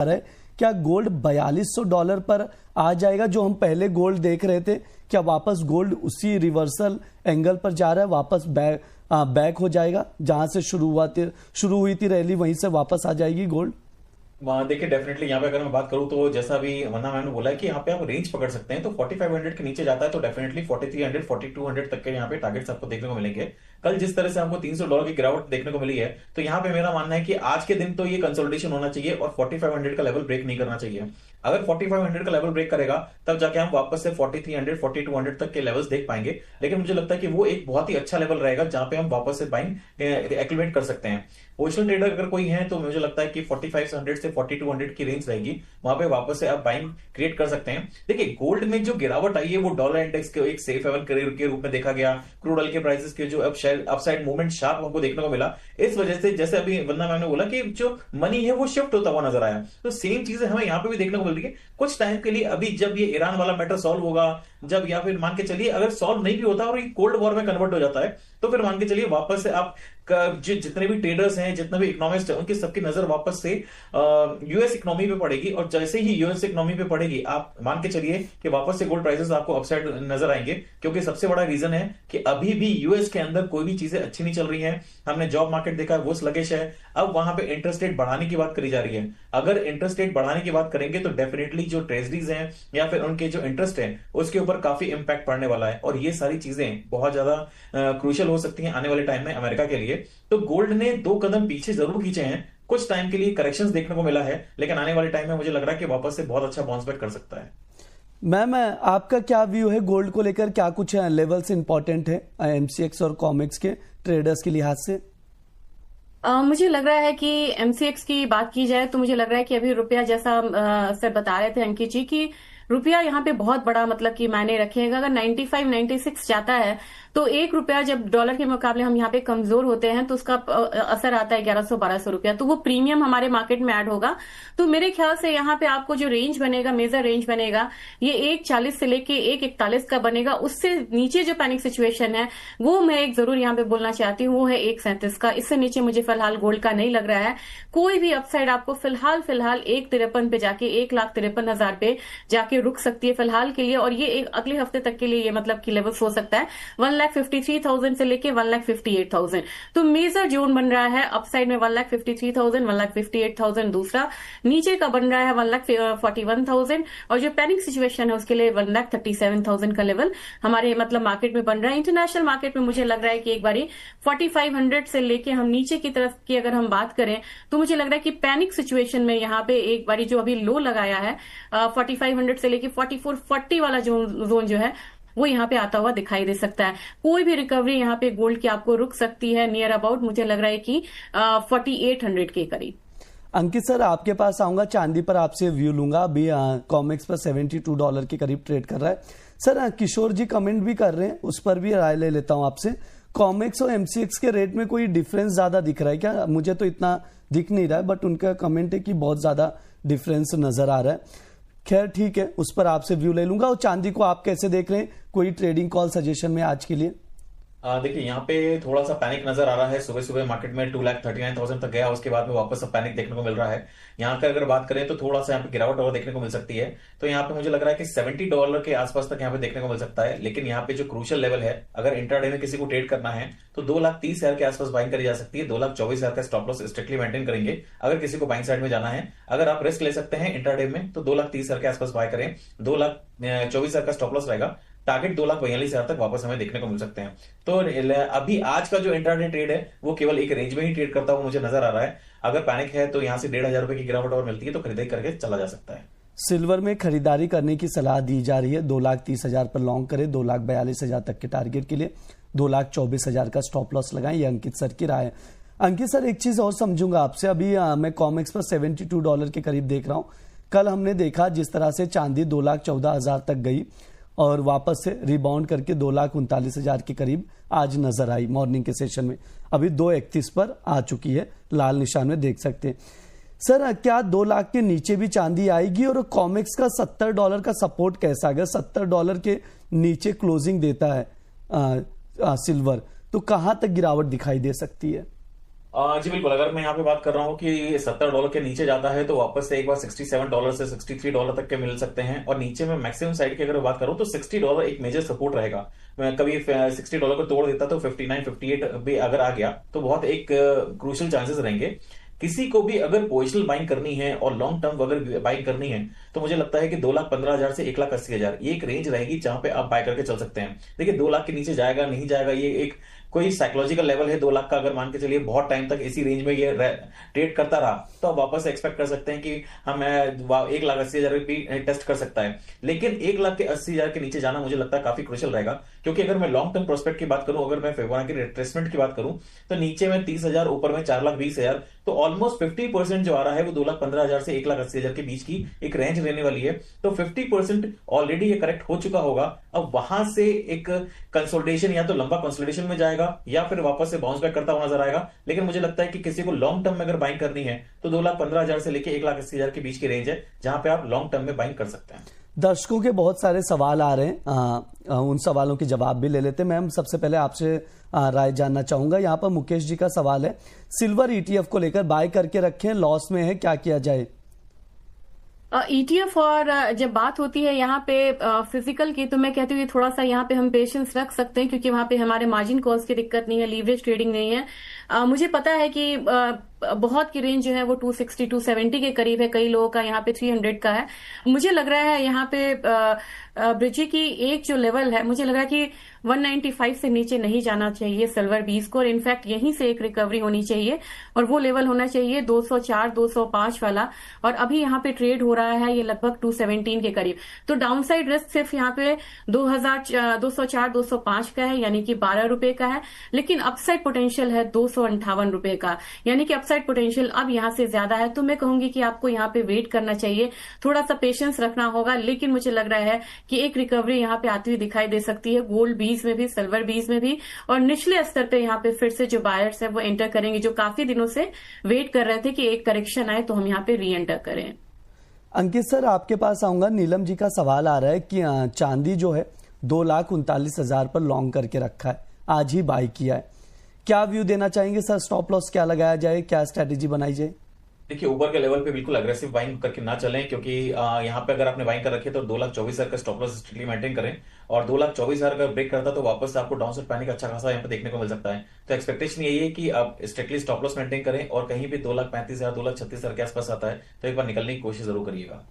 है क्या गोल्ड $4200 पर आ जाएगा? जो हम पहले गोल्ड देख रहे थे, क्या वापस गोल्ड उसी रिवर्सल एंगल पर जा रहा है, वापस बैक हो जाएगा? जहां से शुरू हुई थी रैली वहीं से वापस आ जाएगी गोल्ड? वहां देखिए डेफिनेटली यहाँ पे अगर मैं बात करूँ तो जैसा भी वरना मैंने बोला है कि यहाँ पे आप रेंज पकड़ सकते हैं, तो 4500 के नीचे जाता है तो डेफिनेटली 4300 4200 तक के यहाँ पे टारगेट्स आपको देखने को मिलेंगे। कल जिस तरह से हमको $300 की गिरावट देखने को मिली है, तो यहाँ पे मेरा मानना है कि आज के दिन तो ये कंसोलिडेशन होना चाहिए और 4500 का लेवल ब्रेक नहीं करना चाहिए। अगर 4500 का लेवल ब्रेक करेगा तब जाके हम वापस से 4300 4200 तक के लेवल्स देख पाएंगे, लेकिन मुझे लगता है कि वो एक बहुत ही अच्छा लेवल रहेगा जहां पे हम वापस से बाइंग एक्टिवेट कर सकते हैं। पोजिशनल ट्रेडर अगर कोई है तो मुझे लगता है कि 4500 से 4200 की रेंज रहेगी, वहां पे वापस से आप बाइंग क्रिएट कर सकते हैं। देखिए गोल्ड में जो गिरावट आई है वो डॉलर इंडेक्स के एक सेफ हेवन के रूप में देखा गया, क्रूड ऑयल के प्राइसेस के जो अपसाइड मूवमेंट शार्प हमको देखने को मिला, इस वजह से जैसे अभी वंदना मैम ने बोला कि जो मनी है वो शिफ्ट होता हुआ नजर आया, तो सेम चीजें हमें यहाँ पे भी देखने को मिल रही है कुछ टाइम के लिए। अभी जब ये ईरान वाला मैटर सॉल्व होगा, जब या फिर मान के चलिए अगर सॉल्व नहीं भी होता और ये कोल्ड वॉर में कन्वर्ट हो जाता है, तो फिर मान के चलिए वापस से आप जितने भी ट्रेडर्स हैं, जितने भी इकोनॉमिस्ट हैं, उनकी सबकी नजर वापस से यूएस इकोनॉमी पे पड़ेगी, और जैसे ही यूएस इकोनॉमी पे पड़ेगी आप मान के चलिए कि वापस से गोल्ड प्राइसेस आपको अपसाइड नजर आएंगे, क्योंकि सबसे बड़ा रीजन है कि अभी भी यूएस के अंदर कोई भी चीजें अच्छी नहीं चल रही हैं। हमने जॉब मार्केट देखा है वो स्लगिश है। अब वहां पे इंटरेस्ट रेट बढ़ाने की बात करी जा रही है। अगर इंटरेस्ट रेट बढ़ाने की बात करेंगे तो डेफिनेटली जो ट्रेजरीज हैं या फिर उनके जो इंटरेस्ट है उसके ऊपर काफी इंपैक्ट पड़ने वाला है, और ये सारी चीजें बहुत ज्यादा क्रूशियल हो सकती हैं आने वाले टाइम में अमेरिका के लिए। तो गोल्ड ने 2 कदम पीछे जरूर खींचे हैं, कुछ टाइम के लिए करेक्शंस देखने को मिला है, लेकिन आने वाले टाइम में मुझे लग रहा है कि वापस से बहुत अच्छा बाउंस बैक कर सकता है। मैम आपका क्या व्यू है गोल्ड को लेकर? क्या कुछ लेवल्स इंपॉर्टेंट है एमसीएक्स और कॉमेक्स के ट्रेडर्स के लिहाज से? मुझे लग रहा है कि एमसीएक्स की बात की जाए तो मुझे लग रहा है कि अभी रुपया जैसा सर बता रहे थे अंकित जी की रुपया यहाँ पे बहुत बड़ा मतलब कि मायने रखेगा। अगर 95 96 जाता है तो 1 रुपया जब डॉलर के मुकाबले हम यहाँ पे कमजोर होते हैं तो उसका असर आता है 1100-1200 रुपया, तो वो प्रीमियम हमारे मार्केट में ऐड होगा। तो मेरे ख्याल से यहाँ पे आपको जो रेंज बनेगा, मेजर रेंज बनेगा, ये 1.40 से लेके 1.41 का बनेगा। उससे नीचे जो पैनिक सिचुएशन है वो मैं एक जरूर यहाँ पे बोलना चाहती हूँ, वो है 1.37 का। इससे नीचे मुझे फिलहाल गोल्ड का नहीं लग रहा है कोई भी अपसाइड आपको फिलहाल 1.53 पे जाके 1,53,000 पे जाके रुक सकती है फिलहाल के लिए, और ये एक अगले हफ्ते तक के लिए ये मतलब की लेवल्स हो सकता है 1,53,000 से लेके 1,58,000। तो मेजर जोन बन रहा है अपसाइड में 1,53,000 1,58,000, दूसरा नीचे का बन रहा है 1,41,000, और जो पैनिक सिचुएशन है उसके लिए 1,37,000 का लेवल हमारे मतलब मार्केट में बन रहा है। इंटरनेशनल मार्केट में मुझे लग रहा है कि एक बारी 4500 से लेके हम नीचे की तरफ की अगर हम बात करें तो मुझे लग रहा है कि पैनिक सिचुएशन में यहाँ पे एक बारी जो अभी लो लगाया है 4500 से लेके 4440 वाला जोन जो है वो यहाँ पे आता हुआ दिखाई दे सकता है। कोई भी रिकवरी यहाँ पे गोल्ड की आपको रुक सकती है नियर अबाउट मुझे लग रहा है कि 4800 के करीब। अंकित सर आपके पास आऊंगा, चांदी पर आपसे व्यू लूंगा। अभी कॉमेक्स पर $72 के करीब ट्रेड कर रहा है। सर किशोर जी कमेंट भी कर रहे हैं, उस पर भी राय ले लेता हूं आपसे। कॉमेक्स और एमसीएक्स के रेट में कोई डिफरेंस ज्यादा दिख रहा है क्या? मुझे तो इतना दिख नहीं रहा है, बट उनका कमेंट है कि बहुत ज्यादा डिफरेंस नजर आ रहा है। खैर ठीक है, उस पर आपसे व्यू ले लूंगा। और चांदी को आप कैसे देख रहे हैं? कोई ट्रेडिंग कॉल सजेशन में आज के लिए? देखिए यहाँ पे थोड़ा सा पैनिक नजर आ रहा है। सुबह सुबह मार्केट में 2,39,000 तक गया, उसके बाद में वापस अब पैनिक देखने को मिल रहा है। यहाँ का अगर बात करें तो थोड़ा सा यहाँ पे गिरावट और देखने को मिल सकती है। तो यहाँ पे मुझे लग रहा है कि $70 के आसपास तक यहाँ पे देखने को मिल सकता है। लेकिन यहाँ पे जो क्रूशियल लेवल है, अगर इंट्राडे में किसी को ट्रेड करना है तो 2,30,000 के आसपास बाइंग करी जा सकती है। 2,24,000 का स्टॉप लॉस स्ट्रिक्टली मेंटेन करेंगे अगर किसी को बाइंग साइड में जाना है। अगर आप रिस्क ले सकते हैं इंट्राडे में तो 2,30,000 के आसपास बाय करें। 2,24,000 का स्टॉप लॉस रहेगा। टारगेट 2,42,000 तक वापस हमें देखने को मिल सकते हैं। तो अभी आज का जो इंट्राडे ट्रेड है वो केवल एक रेंज में ही ट्रेड करता हुआ मुझे नजर आ रहा है। अगर पैनिक है तो यहाँ से 1,500 रुपए की गिरावट और मिलती है तो खरीदारी करके चला जा सकता है। सिल्वर में खरीदारी करने की सलाह दी जा रही है। 2,30,000 पर लॉन्ग करें, 2,42,000 तक के टारगेट के लिए 2,24,000 का स्टॉप लॉस लगाएं। ये अंकित सर की राय है। अंकित सर एक चीज और समझूंगा आपसे। अभी मैं कॉमेक्स पर $72 के करीब देख रहा हूं। कल हमने देखा जिस तरह से चांदी 2,14,000 तक गई और वापस से रिबाउंड करके 2,39,000 के करीब आज नजर आई मॉर्निंग के सेशन में। अभी 2,31 पर आ चुकी है, लाल निशान में देख सकते हैं। सर क्या 2 लाख के नीचे भी चांदी आएगी? और कॉमेक्स का $70 का सपोर्ट कैसा? अगर $70 के नीचे क्लोजिंग देता है सिल्वर तो कहां तक गिरावट दिखाई दे सकती है? जी बिल्कुल, अगर मैं यहाँ पे बात कर रहा हूँ कि $70 के नीचे जाता है तो वापस से एक बार $67 से $63 तक के मिल सकते हैं, और नीचे में मैक्सिमम साइड की अगर बात करूँ तो $60 एक मेजर सपोर्ट रहेगा। मैं कभी $60 को तोड़ देता तो 59 58 भी अगर आ गया तो बहुत एक क्रूशियल चांसेस रहेंगे। किसी को भी अगर पोजिशनल बाइंग करनी है और लॉन्ग टर्म अगर बाइंग करनी है तो मुझे लगता है कि 2,15,000 से 1,80,000 ये एक रेंज रहेगी जहां पे आप बाय करके चल सकते हैं। देखिए 2 लाख के नीचे जाएगा नहीं जाएगा, ये एक कोई साइकोलॉजिकल लेवल है 2 लाख का। अगर मान के चलिए बहुत टाइम तक इसी रेंज में ये ट्रेड करता रहा तो आप वापस एक्सपेक्ट कर सकते हैं कि हम 1,80,000 भी टेस्ट कर सकता है। लेकिन 1,80,000 के नीचे जाना मुझे लगता है काफी क्रुशियल रहेगा, क्योंकि अगर मैं लॉन्ग टर्म प्रोस्पेक्ट की बात करूं, अगर मैं फिबोनाची रिट्रेसमेंट की बात करूं तो नीचे में 30,000, ऊपर में 4,20,000, तो ऑलमोस्ट 50% जो आ रहा है वो 2,15,000 से 1,80,000 के बीच की एक रेंज रहने वाली है। तो 50% ऑलरेडी ये करेक्ट हो चुका होगा। अब वहां से एक कंसोलिडेशन या तो लंबा कंसोलिडेशन में जाएगा या फिर वापस से बाउंस बैक करता हुआ नजर आएगा। लेकिन मुझे लगता है कि किसी को लॉन्ग टर्म में अगर बाइंग करनी है तो 2,15,000 से लेकर 1,80,000 के बीच की रेंज है जहां पे आप लॉन्ग टर्म में बाइंग कर सकते हैं। दर्शकों के बहुत सारे सवाल आ रहे हैं, उन सवालों के जवाब भी ले लेते हैं। मैम सबसे पहले आपसे राय जानना चाहूंगा। यहाँ पर मुकेश जी का सवाल है, सिल्वर ईटीएफ को लेकर बाय करके रखें, लॉस में है, क्या किया जाए? ईटीएफ और जब बात होती है यहाँ पे फिजिकल की, तो मैं कहती हूँ थोड़ा सा यहाँ पे हम पेशेंस रख सकते हैं, क्योंकि वहां पे हमारे मार्जिन कॉल्स की दिक्कत नहीं है, लीवरेज ट्रेडिंग नहीं है। मुझे पता है कि बहुत की रेंज जो है वो 260 270 के करीब है, कई लोगों का यहाँ पे 300 का है। मुझे लग रहा है यहाँ पे ब्रिजी की एक जो लेवल है, मुझे लग रहा है कि 195 से नीचे नहीं जाना चाहिए सिल्वर 20 को, और इनफैक्ट यहीं से एक रिकवरी होनी चाहिए, और वो लेवल होना चाहिए 204 205 वाला। और अभी यहाँ पे ट्रेड हो रहा है ये लगभग 217 के करीब। तो डाउन साइड रिस्क सिर्फ यहाँ पे 204 205 का है, यानी कि 12 रुपए का है, लेकिन अपसाइड पोटेंशियल है 258 रुपए का, यानी कि अपसाइड पोटेंशियल अब यहाँ से ज्यादा है। तो मैं कहूंगी कि आपको यहाँ पे वेट करना चाहिए, थोड़ा सा पेशेंस रखना होगा। लेकिन मुझे लग रहा है कि एक रिकवरी यहाँ पे आती हुई दिखाई दे सकती है, गोल्ड 20 में भी, सिल्वर 20 में भी, और निचले स्तर पे यहाँ पे फिर से जो बायर्स है वो एंटर करेंगे, जो काफी दिनों से वेट कर रहे थे कि एक करेक्शन आए तो हम यहाँ पे री एंटर करें। अंकित सर आपके पास आऊंगा। नीलम जी का सवाल आ रहा है कि चांदी जो है 2,39,000 पर लॉन्ग करके रखा है, आज ही बाय किया है, क्या व्यू देना चाहेंगे सर? स्टॉप लॉस क्या लगाया जाए, क्या स्ट्रेटेजी बनाई जाए? देखिए ऊपर के लेवल पे बिल्कुल अग्रेसिव बाइंग करके ना चलें, क्योंकि यहाँ पे अगर आपने बाइंग कर रखी है तो 2,24,000 का स्टॉप लॉस स्ट्रिक्टली मेंटेन करें, और 2,24,000 का ब्रेक करता तो वापस आपको डाउन साइड पैनिक अच्छा खासा यहाँ पे देखने को मिल सकता है। तो एक्सपेक्टेशन यही है कि आप स्ट्रिक्टली स्टॉप लॉस मेंटेन करें, और कहीं भी 2,35,000 2,36,000 के आसपास आता है तो एक बार निकलने की कोशिश जरूर करिएगा।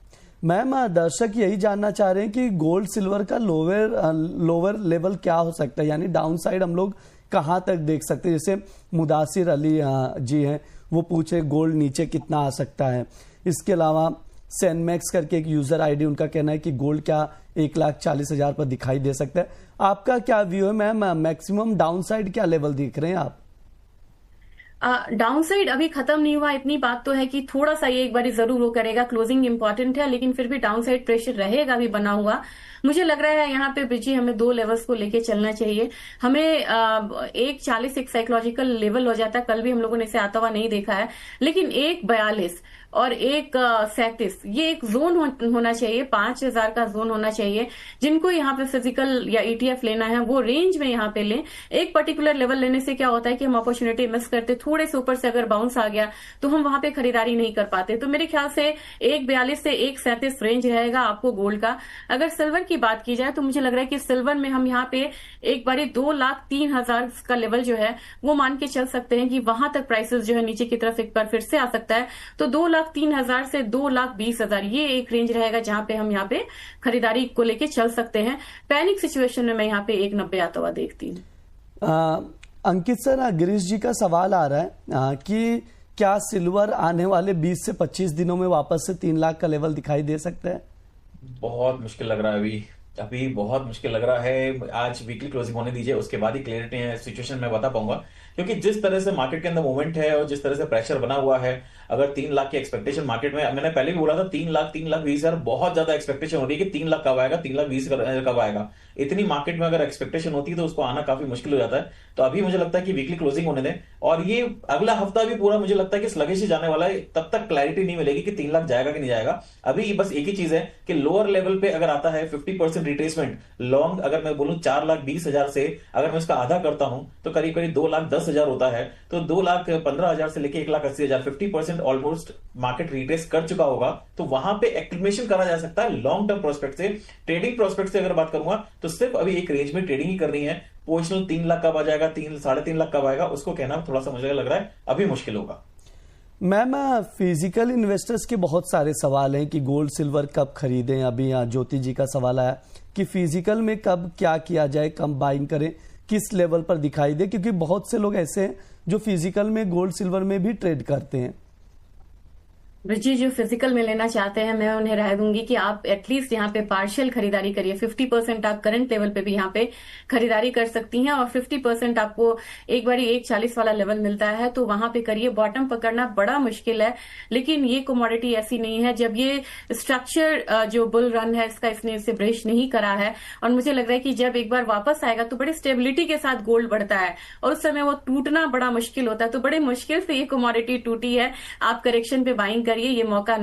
मैम दर्शक यही जानना चाह रहे हैं कि गोल्ड सिल्वर का लोअर लेवल क्या हो सकता है, यानी डाउन साइड हम लोग कहाँ तक देख सकते हैं? जैसे मुदासिर अली जी हैं, वो पूछे गोल्ड नीचे कितना आ सकता है। इसके अलावा सेनमैक्स करके एक यूजर आईडी, उनका कहना है कि गोल्ड क्या 1,40,000 पर दिखाई दे सकता है। आपका क्या व्यू है मैम? मैक्सिमम डाउन साइड क्या लेवल देख रहे हैं आप? डाउन साइड अभी खत्म नहीं हुआ, इतनी बात तो है कि थोड़ा सा ये एक बार जरूर वो करेगा, क्लोजिंग इंपॉर्टेंट है, लेकिन फिर भी डाउन साइड प्रेशर रहेगा भी बना हुआ। मुझे लग रहा है यहाँ पे ब्रिजी हमें 2 लेवल्स को लेके चलना चाहिए। हमें 1,40 एक साइकोलॉजिकल लेवल हो जाता है, कल भी हम लोगों ने इसे आता हुआ नहीं देखा है, लेकिन 1,42 और 1,37 ये एक जोन होना चाहिए, 5,000 का जोन होना चाहिए। जिनको यहाँ पे फिजिकल या ईटीएफ लेना है वो रेंज में यहाँ पे लें। एक पर्टिकुलर लेवल लेने से क्या होता है कि हम अपॉर्चुनिटी मिस करते, थोड़े से ऊपर से अगर बाउंस आ गया तो हम वहां पे खरीदारी नहीं कर पाते। तो मेरे ख्याल से 1,42 से 1,37 रेंज रहेगा आपको गोल्ड का। अगर सिल्वर की बात की जाए तो मुझे लग रहा है कि सिल्वर में हम यहाँ पे एक बारी 2,03,000 का लेवल जो है वो मान के चल सकते हैं कि वहां तक प्राइसेस जो है नीचे की तरफ एक बार फिर से आ सकता है। तो 2,03,000 से 2,20,000 ये एक रेंज रहेगा जहां पे हम यहाँ पे खरीदारी को लेके चल सकते हैं। पैनिक सिचुएशन में मैं यहाँ पे 1,90 आता हुआ देखती हूँ। अंकित सर गिरीश जी का सवाल आ रहा है कि क्या सिल्वर आने वाले 20 से 25 दिनों में वापस से 3 लाख का लेवल दिखाई दे सकता है? बहुत मुश्किल लग रहा है, अभी बहुत मुश्किल लग रहा है। आज वीकली क्लोजिंग होने दीजिए, उसके बाद ही क्लियरिटी सिचुएशन में बता पाऊंगा, क्योंकि जिस तरह से मार्केट के अंदर मूवमेंट है और जिस तरह से प्रेशर बना हुआ है, अगर 3 लाख की एक्सपेक्टेशन मार्केट में, मैंने पहले भी बोला था 3 लाख 3,20,000 बहुत ज्यादा एक्सपेक्टेशन हो रही है कि 3 लाख कब आएगा, 3,20,000 कब आएगा। इतनी मार्केट में अगर एक्सपेक्टेशन होती है तो उसको आना काफी मुश्किल हो जाता है। तो अभी मुझे लगता है कि वीकली क्लोजिंग होने दें, और ये अगला हफ्ता भी पूरा मुझे लगता है कि स्लगिश ही जाने वाला है। तब तक क्लैरिटी नहीं मिलेगी कि 3 लाख जाएगा कि नहीं जाएगा। अभी बस एक ही चीज है कि लोअर लेवल पे अगर आता है 50% रिट्रेसमेंट लॉन्ग, अगर मैं बोलूं 4,20,000 से अगर मैं उसका आधा करता हूं तो करीब करीब 2,10,000 होता है। तो 2,15,000 से लेके 1,80,000, 50% ऑलमोस्ट मार्केट रिट्रेस कर चुका होगा। तो वहां पे एक्टिवेशन करा जा सकता है लॉन्ग टर्म प्रोस्पेक्ट से। ट्रेडिंग प्रोस्पेक्ट से अगर बात करूंगा तो सिर्फ अभी एक रेंज में ट्रेडिंग ही करनी है। पोजिशनल 3 लाख कब आ जाएगा, 3-3.5 लाख कब आएगा, उसको कहना थोड़ा सा मुझे लग रहा है अभी मुश्किल होगा। मैम, फिजिकल इन्वेस्टर्स के बहुत सारे सवाल हैं कि गोल्ड सिल्वर कब खरीदें। अभी यहाँ ज्योति जी का सवाल आया कि फिजिकल में कब क्या किया जाए, कब बाइंग करें, किस लेवल पर दिखाई दे, क्योंकि बहुत से लोग ऐसे हैं जो फिजिकल में गोल्ड सिल्वर में भी ट्रेड करते हैं। ब्रिजी, जो फिजिकल में लेना चाहते हैं मैं उन्हें राय दूंगी कि आप एटलीस्ट यहाँ पे पार्शियल खरीदारी करिए। 50% आप करंट लेवल पे भी यहाँ पे खरीदारी कर सकती हैं, और 50% आपको एक बारी 1.40 वाला लेवल मिलता है तो वहां पे करिए। बॉटम पकड़ना बड़ा मुश्किल है, लेकिन ये कमोडिटी ऐसी नहीं है। जब ये स्ट्रक्चर जो बुल रन है इसका इसने इसे ब्रेक नहीं करा है, और मुझे लग रहा है कि जब एक बार वापस आएगा तो बड़ी स्टेबिलिटी के साथ गोल्ड बढ़ता है, और उस समय वो टूटना बड़ा मुश्किल होता है। तो बड़े मुश्किल से ये कमोडिटी टूटी है। आप करेक्शन पे बाइंग करिए, ये मौका